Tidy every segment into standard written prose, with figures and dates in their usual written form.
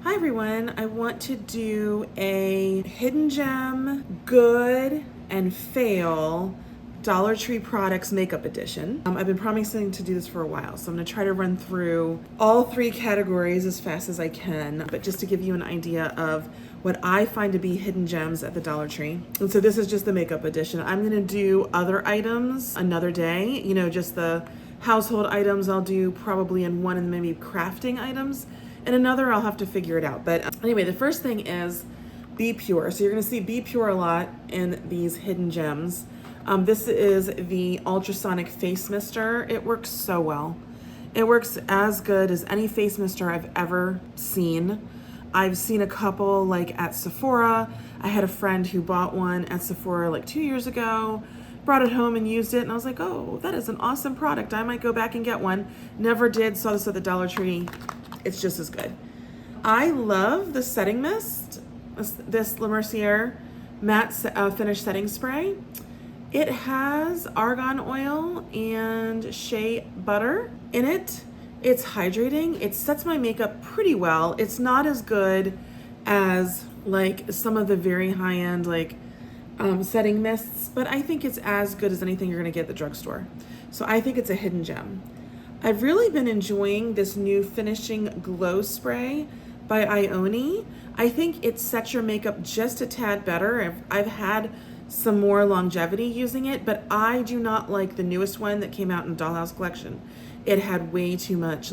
Hi everyone, I want to do a hidden gem, good and fail Dollar Tree products makeup edition. I've been promising to do this for a while, so I'm gonna try to run through all three categories as fast as I can, but just to give you an idea of what I find to be hidden gems at the Dollar Tree. And so this is just the makeup edition. I'm gonna do other items another day, just the household items I'll do probably in one, and maybe crafting items. And another, I'll have to figure it out. But anyway, the first thing is Be Pure. So you're gonna see Be Pure a lot in these hidden gems. This is the ultrasonic face mister. It works so well. It works as good as any face mister I've ever seen. I've seen a couple like at Sephora. I had a friend who bought one at Sephora like 2 years ago, brought it home and used it, and I was like, oh, that is an awesome product. I might go back and get one. Never did, saw this at the Dollar Tree. It's just as good. I love the setting mist, this Le Mercier matte finish setting spray. It has argan oil and shea butter in it. It's hydrating. It sets my makeup pretty well. It's not as good as like some of the very high-end setting mists, but I think it's as good as anything you're gonna get at the drugstore. So I think it's a hidden gem. I've really been enjoying this new finishing glow spray by Ioni. I think it sets your makeup just a tad better. I've had some more longevity using it, but I do not like the newest one that came out in Dollhouse Collection. It had way too much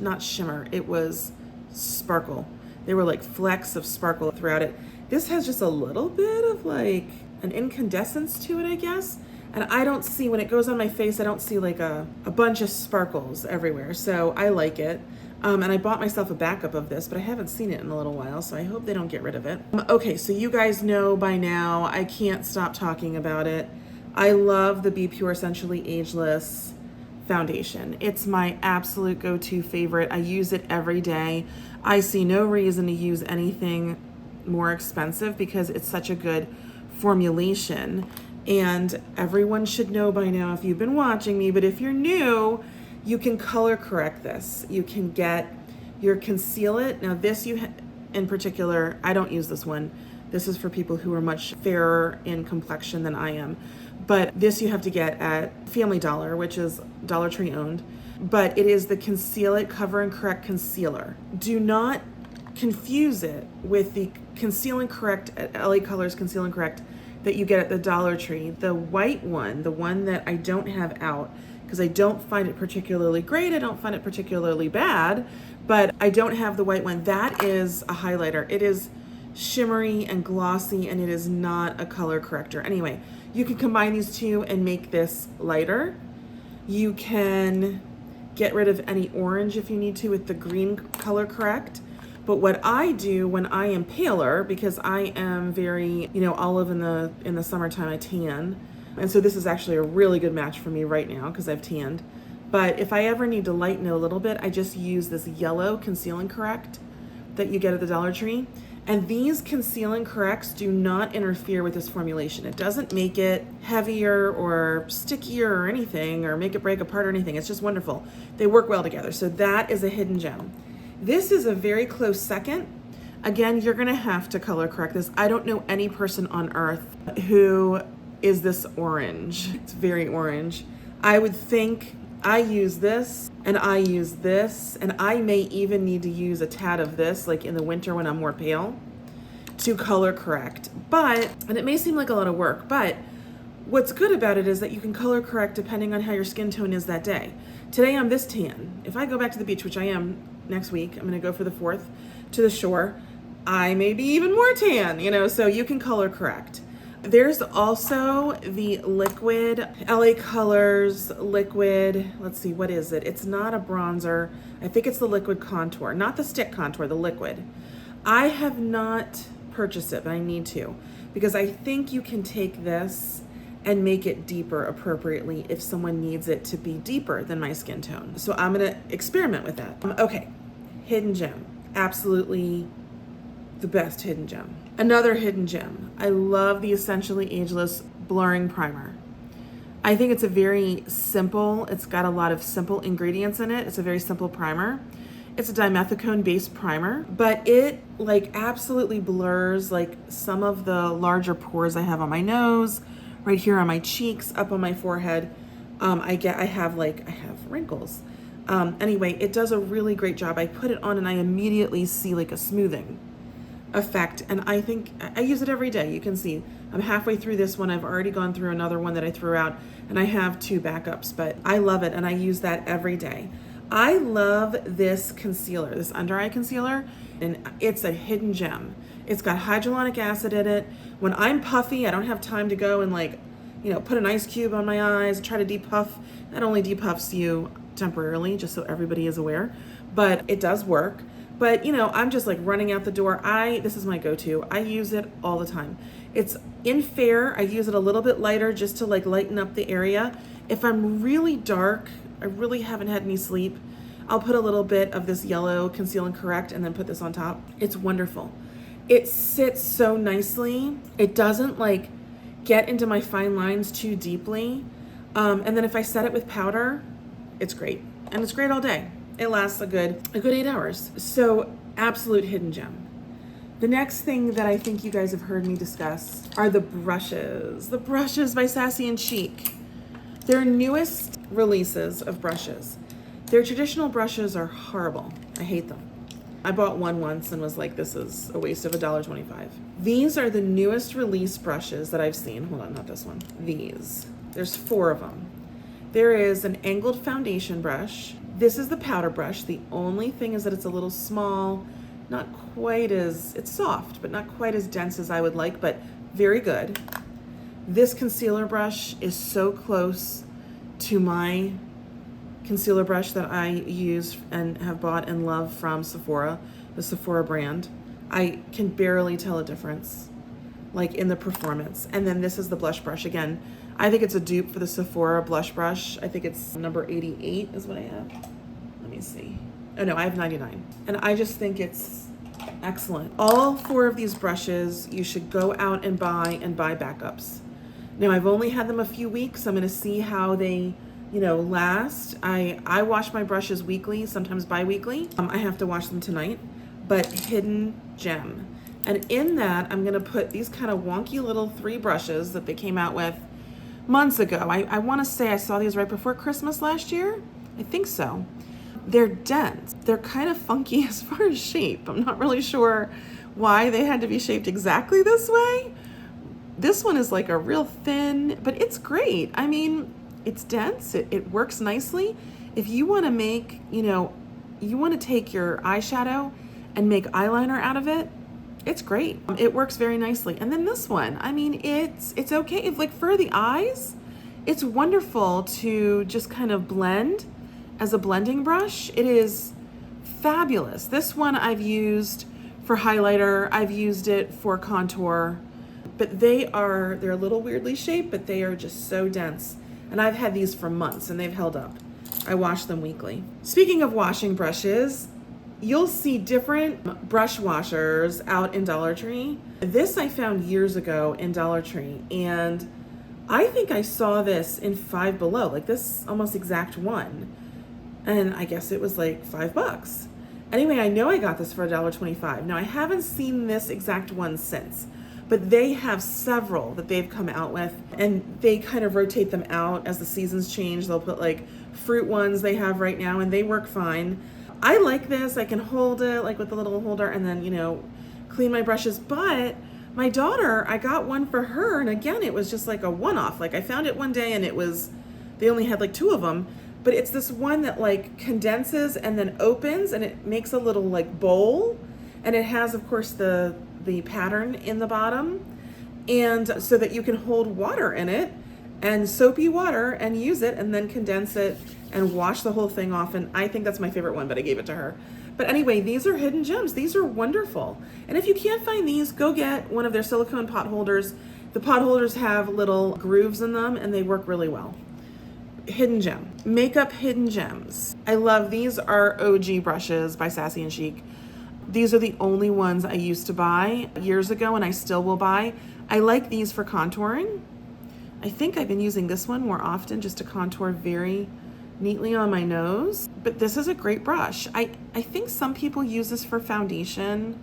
not shimmer, it was sparkle. There were like flecks of sparkle throughout it. This has just a little bit of like an incandescence to it, I guess. And I don't see, when it goes on my face, I don't see like a bunch of sparkles everywhere. So I like it. And I bought myself a backup of this, but I haven't seen it in a little while, so I hope they don't get rid of it. Okay, so you guys know by now, I can't stop talking about it. I love the Be Pure Essentially Ageless foundation. It's my absolute go-to favorite. I use it every day. I see no reason to use anything more expensive because it's such a good formulation. And everyone should know by now if you've been watching me, but if you're new, you can color correct this. You can get your Conceal It. Now this in particular, I don't use this one. This is for people who are much fairer in complexion than I am. But this you have to get at Family Dollar, which is Dollar Tree owned. But it is the Conceal It Cover and Correct Concealer. Do not confuse it with the Conceal and Correct at LA Colors Conceal and Correct that you get at the Dollar Tree. The white one, the one that I don't have out, because I don't find it particularly great, I don't find it particularly bad, but I don't have the white one. That is a highlighter. It is shimmery and glossy, and it is not a color corrector. Anyway, you can combine these two and make this lighter. You can get rid of any orange if you need to with the green color correct. But what I do when I am paler, because I am very, olive in the summertime, I tan. And so this is actually a really good match for me right now because I've tanned. But if I ever need to lighten it a little bit, I just use this yellow Conceal and Correct that you get at the Dollar Tree. And these Conceal and Corrects do not interfere with this formulation. It doesn't make it heavier or stickier or anything, or make it break apart or anything. It's just wonderful. They work well together. So that is a hidden gem. This is a very close second. Again, you're gonna have to color correct this. I don't know any person on earth who is this orange. It's very orange. I would think I use this, and I use this, and I may even need to use a tad of this, like in the winter when I'm more pale, to color correct. And it may seem like a lot of work, but what's good about it is that you can color correct depending on how your skin tone is that day. Today I'm this tan. If I go back to the beach, which I am next week, I'm gonna go for the 4th to the shore, I may be even more tan, so you can color correct. There's also the liquid, LA Colors liquid, let's see, what is it? It's not a bronzer. I think it's the liquid contour, not the stick contour, the liquid. I have not purchased it, but I need to, because I think you can take this and make it deeper appropriately if someone needs it to be deeper than my skin tone. So I'm gonna experiment with that. Okay, hidden gem, absolutely the best hidden gem. Another hidden gem. I love the Essentially Ageless Blurring Primer. I think it's a very simple, it's got a lot of simple ingredients in it. It's a very simple primer. It's a dimethicone based primer, but it like absolutely blurs like some of the larger pores I have on my nose, right here on my cheeks, up on my forehead. I have wrinkles. Anyway, it does a really great job. I put it on and I immediately see like a smoothing effect, and I think I use it every day. You can see I'm halfway through this one. I've already gone through another one that I threw out, and I have 2 backups, but I love it and I use that every day. I love this concealer, this under eye concealer, and it's a hidden gem. It's got hyaluronic acid in it. When I'm puffy, I don't have time to go and like, put an ice cube on my eyes, try to depuff. That only depuffs you temporarily, just so everybody is aware, but it does work. But I'm just like running out the door. This is my go-to. I use it all the time. It's in Fair. I use it a little bit lighter just to like lighten up the area. If I'm really dark, I really haven't had any sleep, I'll put a little bit of this yellow Conceal and Correct and then put this on top. It's wonderful. It sits so nicely. It doesn't like get into my fine lines too deeply. And then if I set it with powder, it's great. And it's great all day. It lasts a good 8 hours. So absolute hidden gem. The next thing that I think you guys have heard me discuss are the brushes. The brushes by Sassy and Chic. Their newest releases of brushes. Their traditional brushes are horrible. I hate them. I bought one once and was like, this is a waste of $1.25. These are the newest release brushes that I've seen. Hold on, not this one. These. There's 4 of them. There is an angled foundation brush. This is the powder brush. The only thing is that it's a little small, it's soft, but not quite as dense as I would like, but very good. This concealer brush is so close to my concealer brush that I use and have bought and love from Sephora, the Sephora brand. I can barely tell a difference, like in the performance. And then this is the blush brush. Again, I think it's a dupe for the Sephora blush brush. I think it's number 88 is what I have. Let me see. Oh no, I have 99. And I just think it's excellent. All 4 of these brushes, you should go out and buy backups. Now I've only had them a few weeks. I'm gonna see how they, last. I wash my brushes weekly, sometimes bi-weekly. I have to wash them tonight, but hidden gem. And in that, I'm gonna put these kind of wonky little 3 brushes that they came out with months ago. I wanna say I saw these right before Christmas last year. I think so. They're dense. They're kind of funky as far as shape. I'm not really sure why they had to be shaped exactly this way. This one is like a real thin, but it's great. I mean, it's dense, it works nicely. If you wanna make, you wanna take your eyeshadow and make eyeliner out of it, it's great. It works very nicely. And then this one, I mean, it's okay. If like for the eyes, it's wonderful to just kind of blend as a blending brush. It is fabulous. This one I've used for highlighter. I've used it for contour, but they're a little weirdly shaped, but they are just so dense. And I've had these for months and they've held up. I wash them weekly. Speaking of washing brushes, you'll see different brush washers out in Dollar Tree. This I found years ago in Dollar Tree, and I think I saw this in Five Below, like this almost exact one. And I guess it was like $5. Anyway, I know I got this for $1.25. Now I haven't seen this exact one since, but they have several that they've come out with, and they kind of rotate them out as the seasons change. They'll put like fruit ones they have right now, and they work fine. I like this. I can hold it like with a little holder and then, clean my brushes. But my daughter, I got one for her, and again, it was just like a one-off. Like I found it one day and they only had like 2 of them, but it's this one that like condenses and then opens, and it makes a little like bowl, and it has of course the pattern in the bottom, and so that you can hold water in it and soapy water and use it and then condense it and wash the whole thing off. And I think that's my favorite one, but I gave it to her. But anyway, these are hidden gems. These are wonderful. And if you can't find these, go get one of their silicone pot holders. The pot holders have little grooves in them and they work really well. Hidden gem. Makeup hidden gems. I love these. Are OG brushes by Sassy and Chic. These are the only ones I used to buy years ago and I still will buy. I like these for contouring. I think I've been using this one more often just to contour very neatly on my nose. But this is a great brush. I think some people use this for foundation.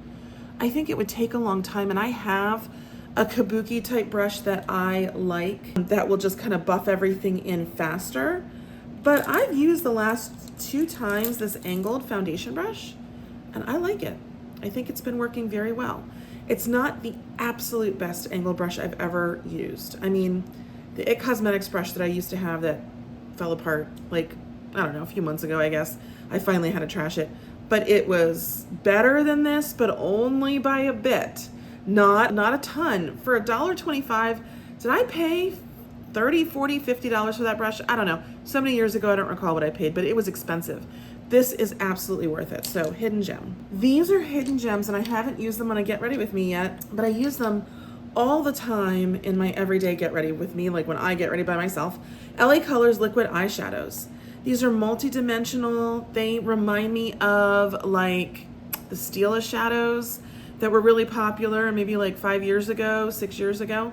I think it would take a long time, and I have a kabuki type brush that I like that will just kind of buff everything in faster. But I've used the last 2 times this angled foundation brush, and I like it. I think it's been working very well. It's not the absolute best angled brush I've ever used. I mean, the IT Cosmetics brush that I used to have that fell apart, like, I don't know, a few months ago, I guess. I finally had to trash it. But it was better than this, but only by a bit. Not a ton. For $1.25, did I pay $30, $40, $50 for that brush? I don't know. So many years ago, I don't recall what I paid, but it was expensive. This is absolutely worth it. So, hidden gem. These are hidden gems, and I haven't used them on a Get Ready With Me yet, but I use them all the time in my everyday Get Ready With Me, like when I get ready by myself. LA Colors Liquid Eyeshadows. These are multi-dimensional. They remind me of like the Stila shadows that were really popular maybe like 5 years ago, 6 years ago.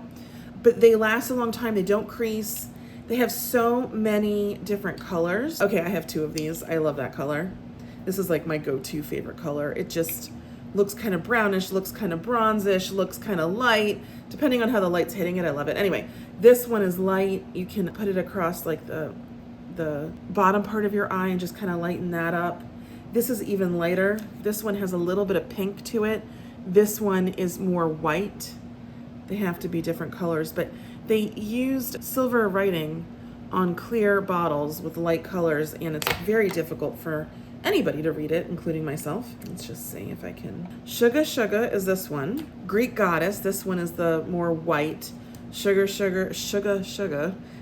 But they last a long time. They don't crease. They have so many different colors. Okay, I have 2 of these. I love that color. This is like my go-to favorite color. It just looks kind of brownish, looks kind of bronzish, looks kind of light. Depending on how the light's hitting it, I love it. Anyway, this one is light. You can put it across like the bottom part of your eye and just kind of lighten that up. This is even lighter. This one has a little bit of pink to it. This one is more white. They have to be different colors, but they used silver writing on clear bottles with light colors, and it's very difficult for anybody to read it, including myself. Let's just see if I can. Sugar Sugar is this one. Greek Goddess, this one is the more white. Sugar Sugar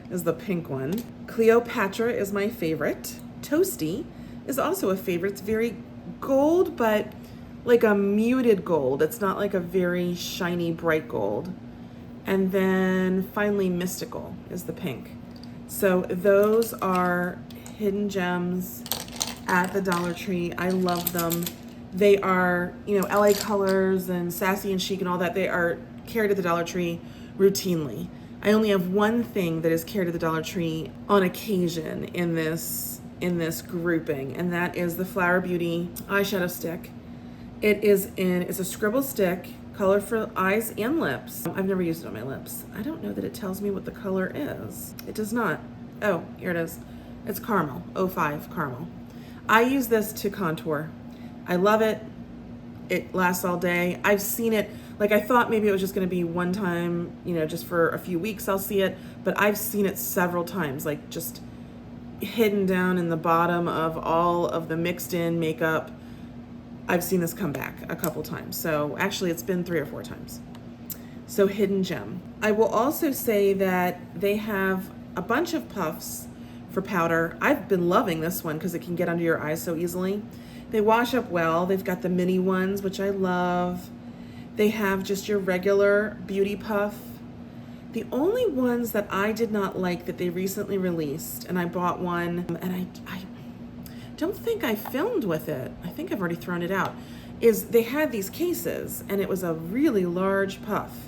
is the pink one. Cleopatra is my favorite. Toasty is also a favorite. It's very gold, but like a muted gold. It's not like a very shiny, bright gold. And then finally, Mystical is the pink. So those are hidden gems at the Dollar Tree. I love them. They are, you know, LA Colors and Sassy and Chic and all that. They are carried at the Dollar Tree routinely. I only have one thing that is carried at the Dollar Tree on occasion in this grouping, and that is the Flower Beauty eyeshadow stick. It's a scribble stick, color for eyes and lips. I've never used it on my lips. I don't know that it tells me what the color is. It does not. Oh, here it is. It's Caramel, 05 Caramel. I use this to contour. I love it. It lasts all day. I've seen it, like I thought maybe it was just gonna be one time, you know, just for a few weeks I'll see it, but I've seen it several times, like just hidden down in the bottom of all of the mixed in makeup. I've seen this come back a couple times. So actually it's been 3 or 4 times. So hidden gem. I will also say that they have a bunch of puffs for powder. I've been loving this one because it can get under your eyes so easily. They wash up well. They've got the mini ones, which I love. They have just your regular beauty puff. The only ones that I did not like that they recently released, and I bought one, and I don't think I filmed with it. I think I've already thrown it out. Is they had these cases, and it was a really large puff.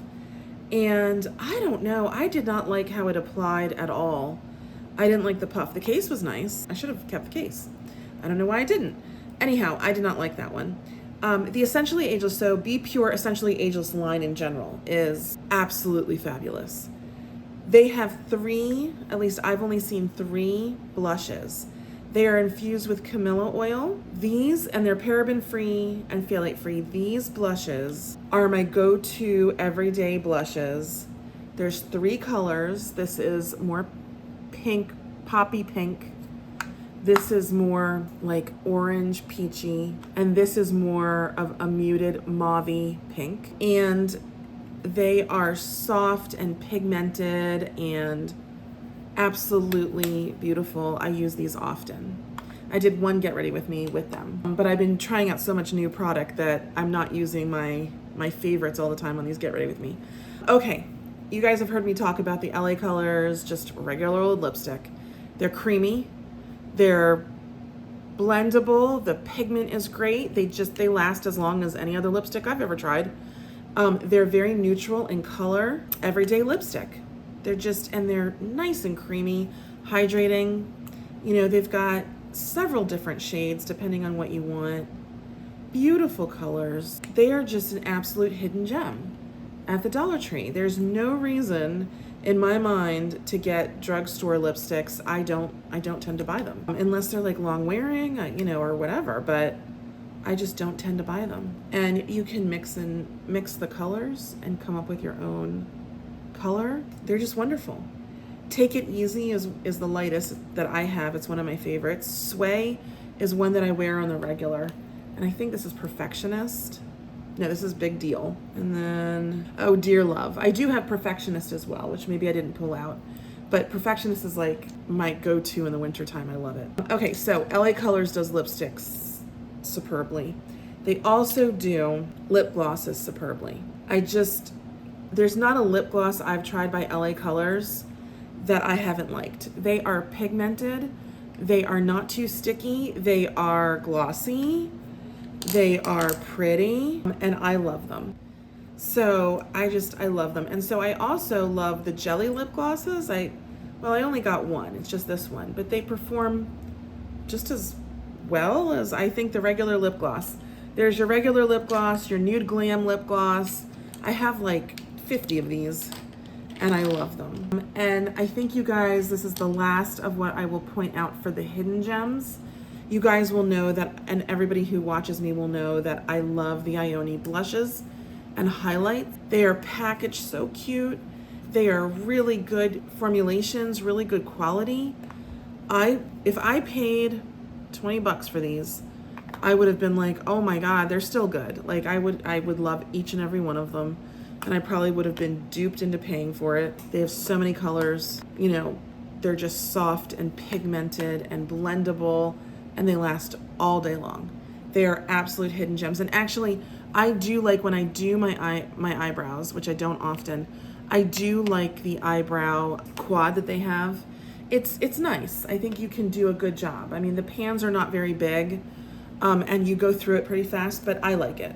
And I don't know, I did not like how it applied at all. I didn't like the puff. The case was nice. I should have kept the case. I don't know why I didn't. Anyhow, I did not like that one. The Essentially Ageless, so Be Pure Essentially Ageless line in general is absolutely fabulous. They have 3, at least I've only seen 3 blushes. They are infused with Camilla oil. These, and they're paraben-free and phthalate-free. These blushes are my go-to everyday blushes. There's 3 colors. This is more pink, poppy pink. This is more like orange peachy, and this is more of a muted mauve-y pink. And they are soft and pigmented and absolutely beautiful. I use these often. I did one Get Ready With Me with them, but I've been trying out so much new product that I'm not using my favorites all the time on these Get Ready With Me. Okay, you guys have heard me talk about the LA Colors, just regular old lipstick. They're creamy. They're blendable. The pigment is great. They last as long as any other lipstick I've ever tried. They're very neutral in color. Everyday lipstick. They're nice and creamy, hydrating. You know, they've got several different shades depending on what you want. Beautiful colors. They are just an absolute hidden gem at the Dollar Tree. There's no reason in my mind to get drugstore lipsticks. I don't tend to buy them unless they're like long wearing, you know, or whatever, but I just don't tend to buy them. And you can mix the colors and come up with your own color. They're just wonderful. Take It Easy is the lightest that I have. It's one of my favorites. Sway is one that I wear on the regular. And I think this is Perfectionist. No, this is Big Deal. And then, oh, Dear Love. I do have Perfectionist as well, which maybe I didn't pull out. But Perfectionist is like my go-to in the wintertime. I love it. Okay, so LA Colors does lipsticks superbly. They also do lip glosses superbly. There's not a lip gloss I've tried by LA Colors that I haven't liked. They are pigmented. They are not too sticky. They are glossy. They are pretty, and I love them. So I love them. And so I also love the jelly lip glosses. I only got one. It's just this one, but they perform just as well as I think the regular lip gloss. There's your regular lip gloss, your Nude Glam lip gloss. I have like 50 of these, and I love them. And I think you guys, this is the last of what I will point out for the hidden gems. You guys will know that, and everybody who watches me will know that I love the Ioni blushes and highlights. They are packaged so cute. They are really good formulations, really good quality. If I paid $20 for these, I would have been like, oh my God, they're still good. Like I would love each and every one of them. And I probably would have been duped into paying for it. They have so many colors, you know, they're just soft and pigmented and blendable, and they last all day long. They are absolute hidden gems. And actually, I do like when I do my eyebrows, which I don't often, I do like the eyebrow quad that they have. It's nice. I think you can do a good job. I mean, the pans are not very big, and you go through it pretty fast, but I like it.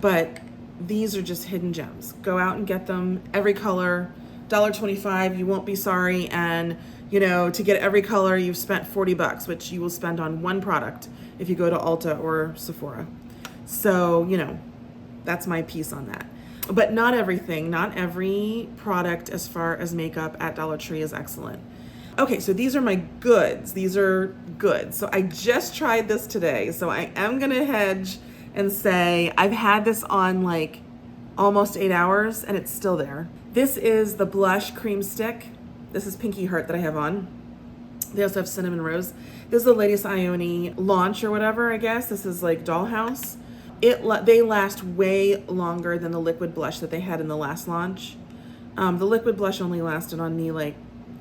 But these are just hidden gems. Go out and get them, every color, $1.25, you won't be sorry. And you know, to get every color, you've spent $40, which you will spend on one product if you go to Ulta or Sephora. So, you know, that's my piece on that. But not everything, not every product as far as makeup at Dollar Tree is excellent. Okay, so these are my goods. These are good. So I just tried this today. So I am gonna hedge and say I've had this on like almost 8 hours and it's still there. This is the blush cream stick. This is Pinky Heart that I have on. They also have Cinnamon Rose. This is the latest Ioni launch or whatever, I guess. This is like Dollhouse. They last way longer than the liquid blush that they had in the last launch. The liquid blush only lasted on me like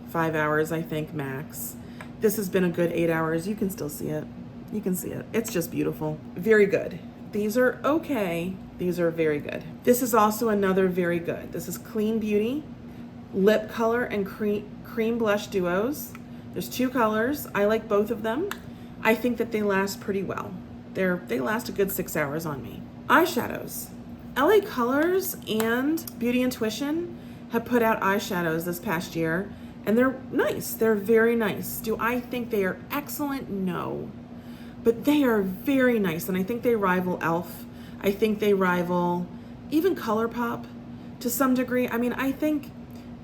5 hours, I think, max. This has been a good 8 hours. You can still see it. You can see it. It's just beautiful. Very good. These are okay. These are very good. This is also another very good. This is Clean Beauty Lip Color and Cream Blush Duos. There's 2 colors. I like both of them. I think that they last pretty well. They last a good 6 hours on me. Eyeshadows. LA Colors and Beauty Intuition have put out eyeshadows this past year, and they're nice. They're very nice. Do I think they are excellent? No. But they are very nice, and I think they rival e.l.f. I think they rival even ColourPop to some degree. I mean, I think,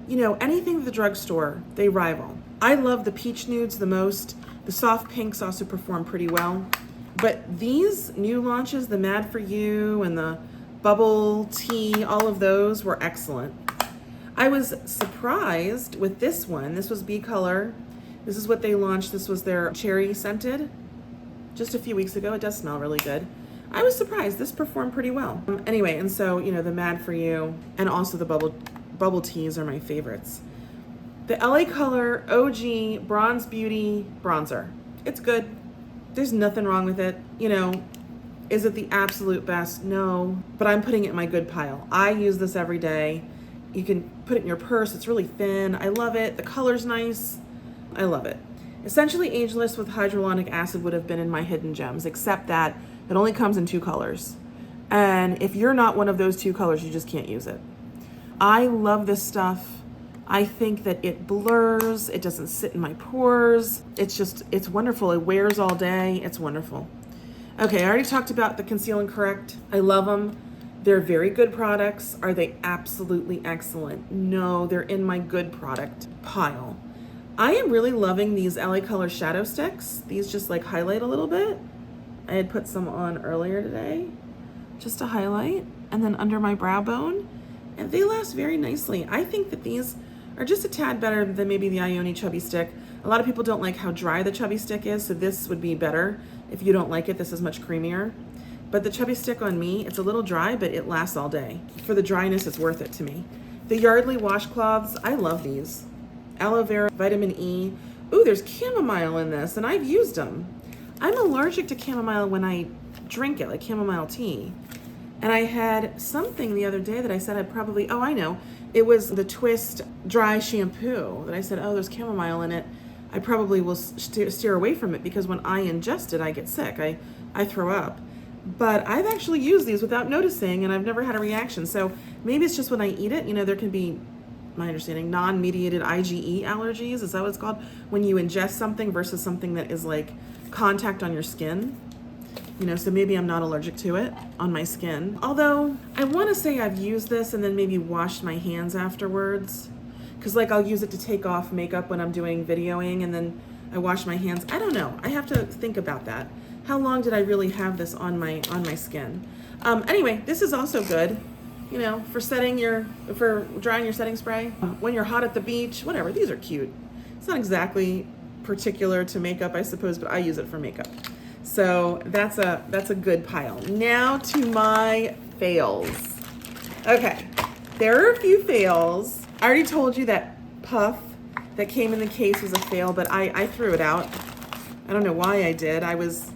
you know, anything at the drugstore, they rival. I love the peach nudes the most. The soft pinks also perform pretty well. But these new launches, the Mad For You and the Bubble Tea, all of those were excellent. I was surprised with this one. This was B Color. This is what they launched. This was their cherry scented just a few weeks ago. It does smell really good. I was surprised. This performed pretty well. Anyway, and so, you know, the Mad For You and also the Bubble Teas are my favorites. The LA Color OG Bronze Beauty Bronzer. It's good. There's nothing wrong with it. You know, is it the absolute best? No, but I'm putting it in my good pile. I use this every day. You can put it in your purse. It's really thin. I love it. The color's nice. I love it. Essentially Ageless with hyaluronic acid would have been in my hidden gems, except that it only comes in 2 colors. And if you're not one of those 2 colors, you just can't use it. I love this stuff. I think that it blurs, it doesn't sit in my pores. It's wonderful. It wears all day. It's wonderful. Okay, I already talked about the Conceal and Correct. I love them. They're very good products. Are they absolutely excellent? No, they're in my good product pile. I am really loving these LA Color shadow sticks. These just like highlight a little bit. I had put some on earlier today just to highlight, and then under my brow bone, and they last very nicely. I think that these are just a tad better than maybe the Ioni Chubby Stick. A lot of people don't like how dry the Chubby Stick is, so this would be better. If you don't like it, this is much creamier. But the Chubby Stick on me, it's a little dry, but it lasts all day. For the dryness, it's worth it to me. The Yardley washcloths, I love these. Aloe vera, vitamin E. Ooh, there's chamomile in this, and I've used them. I'm allergic to chamomile when I drink it, like chamomile tea. And I had something the other day that I said I'd probably, oh, I know. It was the Twist dry shampoo that I said, oh, there's chamomile in it. I probably will steer away from it because when I ingest it, I get sick. I throw up. But I've actually used these without noticing, and I've never had a reaction. So maybe it's just when I eat it, you know, there can be, my understanding, non-mediated IgE allergies. Is that what it's called? When you ingest something versus something that is like contact on your skin. You know, so maybe I'm not allergic to it on my skin. Although I want to say I've used this and then maybe washed my hands afterwards. Because like I'll use it to take off makeup when I'm doing videoing and then I wash my hands. I don't know. I have to think about that. How long did I really have this on my skin? Anyway, this is also good, you know, for drying your setting spray. When you're hot at the beach, whatever. These are cute. It's not exactly particular to makeup, I suppose, but I use it for makeup. So that's a good pile. Now to my fails. Okay, there are a few fails. I already told you that puff that came in the case was a fail, but I threw it out. I don't know why I did. I was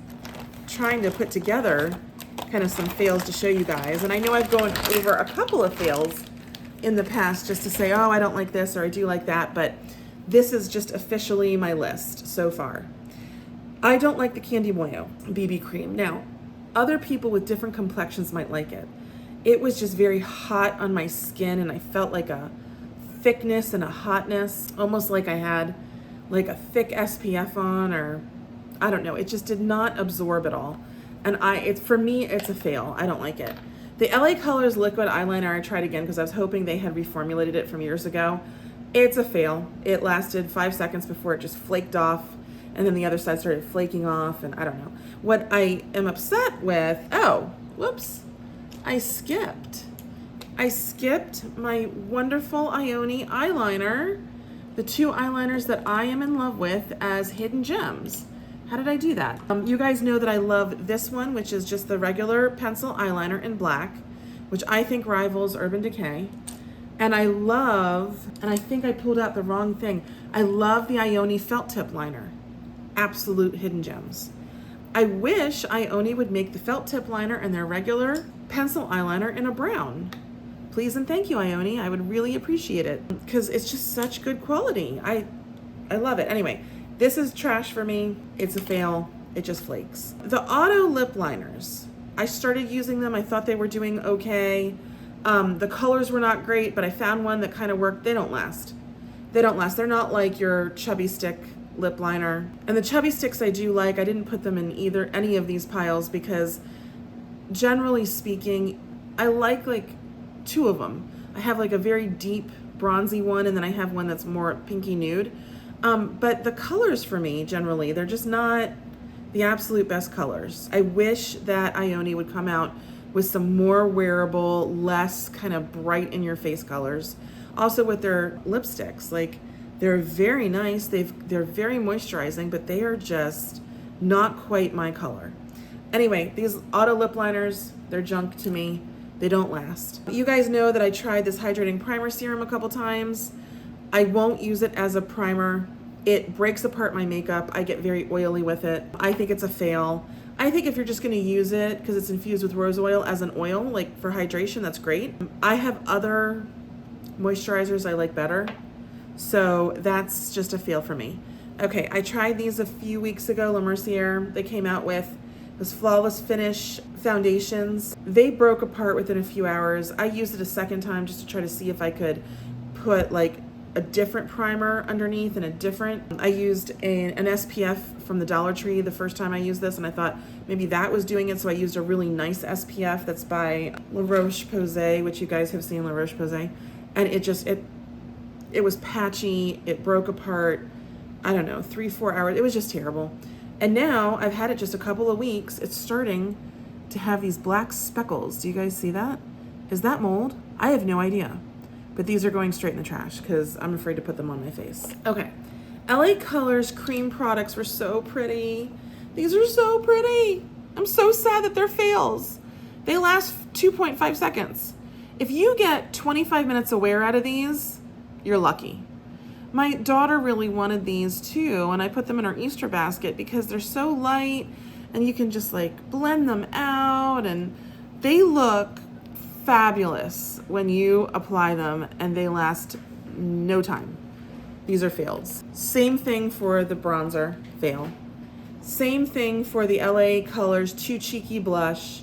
trying to put together kind of some fails to show you guys. And I know I've gone over a couple of fails in the past just to say, oh, I don't like this or I do like that, but this is just officially my list so far. I don't like the Candy Moyo BB cream. Now, other people with different complexions might like it. It was just very hot on my skin and I felt like a thickness and a hotness, almost like I had like a thick SPF on, or I don't know. It just did not absorb at all. And for me, it's a fail. I don't like it. The LA Colors liquid eyeliner, I tried again because I was hoping they had reformulated it from years ago. It's a fail. It lasted 5 seconds before it just flaked off. And then the other side started flaking off, and I don't know. What I am upset with, oh, whoops, I skipped my wonderful Ioni eyeliner, the two eyeliners that I am in love with as hidden gems. How did I do that? You guys know that I love this one, which is just the regular pencil eyeliner in black, which I think rivals Urban Decay. And I think I pulled out the wrong thing. I love the Ioni felt tip liner. Absolute hidden gems. I wish Ioni would make the felt tip liner and their regular pencil eyeliner in a brown. Please and thank you, Ioni. I would really appreciate it because it's just such good quality. I love it. Anyway, this is trash for me. It's a fail. It just flakes. The auto lip liners. I started using them. I thought they were doing okay. The colors were not great, but I found one that kind of worked. They don't last. They're not like your Chubby Stick lip liner. And the Chubby Sticks I do like. I didn't put them in any of these piles because generally speaking, I like two of them. I have like a very deep bronzy one and then I have one that's more pinky nude. But the colors for me, generally, they're just not the absolute best colors. I wish that Ioni would come out with some more wearable, less kind of bright in your face colors. Also with their lipsticks, like they're very nice. They're very moisturizing, but they are just not quite my color. Anyway, these auto lip liners, they're junk to me. They don't last. You guys know that I tried this hydrating primer serum a couple times. I won't use it as a primer. It breaks apart my makeup. I get very oily with it. I think it's a fail. I think if you're just gonna use it because it's infused with rose oil as an oil, like for hydration, that's great. I have other moisturizers I like better. So that's just a fail for me. Okay, I tried these a few weeks ago, La Mercier. They came out with this Flawless Finish foundations. They broke apart within a few hours. I used it a second time just to try to see if I could put like a different primer underneath and a different, I used an SPF from the Dollar Tree the first time I used this, and I thought maybe that was doing it, so I used a really nice SPF that's by La Roche-Posay, which you guys have seen La Roche-Posay, and it was patchy, it broke apart, I don't know, 3-4 hours, it was just terrible. And now I've had it just a couple of weeks, it's starting to have these black speckles. Do you guys see that? Is that mold? I have no idea. But these are going straight in the trash because I'm afraid to put them on my face. Okay, LA Colors cream products were so pretty. These are so pretty. I'm so sad that they're fails. They last 2.5 seconds. If you get 25 minutes of wear out of these, you're lucky. My daughter really wanted these too, and I put them in her Easter basket because they're so light and you can just like blend them out, and they look fabulous when you apply them and they last no time. These are fails. Same thing for the bronzer, fail. Same thing for the LA Colors Too Cheeky Blush.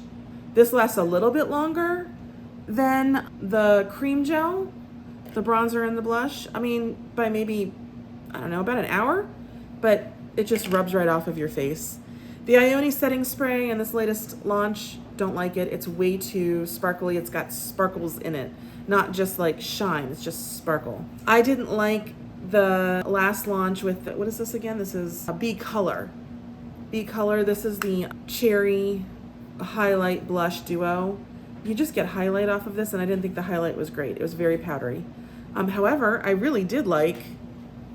This lasts a little bit longer than the cream gel, the bronzer and the blush. I mean, by maybe, I don't know, about an hour, but it just rubs right off of your face. The Ioni setting spray in this latest launch, don't like it. It's way too sparkly. It's got sparkles in it, not just like shine, it's just sparkle. I didn't like the last launch with, what is this again? This is a B Color. B Color, this is the Cherry Highlight Blush Duo. You just get highlight off of this, and I didn't think the highlight was great. It was very powdery. However, I really did like,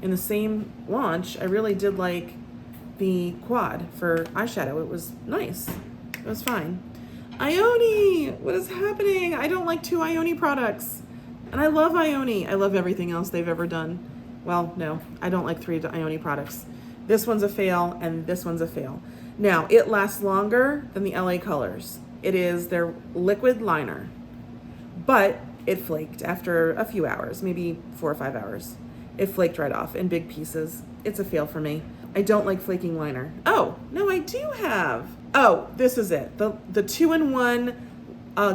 in the same launch, I really did like the quad for eyeshadow. It was nice. It was fine. Ioni, what is happening? I don't like 2 Ioni products. And I love Ioni. I love everything else they've ever done. Well, no, I don't like 3 Ioni products. This one's a fail, and this one's a fail. Now, it lasts longer than the LA Colors. It is their liquid liner, but it flaked after a few hours, maybe 4 or 5 hours. It flaked right off in big pieces. It's a fail for me. I don't like flaking liner. Oh, no, I do have. Oh, this is it. The 2-in-1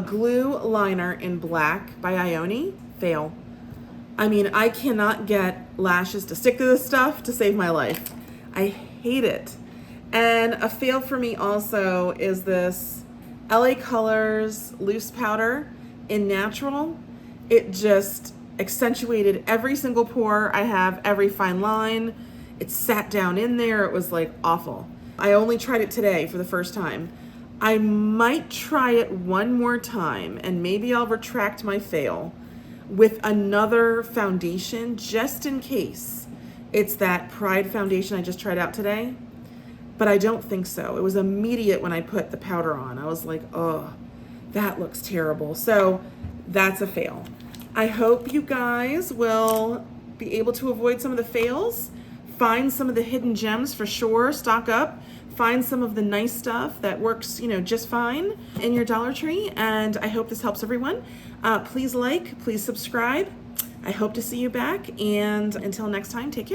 glue liner in black by Ioni, fail. I mean, I cannot get lashes to stick to this stuff to save my life. I hate it. And a fail for me also is this LA Colors loose powder in natural. It just accentuated every single pore I have, every fine line. It sat down in there. It was like awful. I only tried it today for the first time. I might try it one more time, and maybe I'll retract my fail with another foundation just in case it's that Pride foundation I just tried out today. But I don't think so. It was immediate when I put the powder on. I was like, oh, that looks terrible. So that's a fail. I hope you guys will be able to avoid some of the fails, find some of the hidden gems for sure, stock up, find some of the nice stuff that works, just fine in your Dollar Tree. And I hope this helps everyone. Please like, please subscribe. I hope to see you back. And until next time, take care.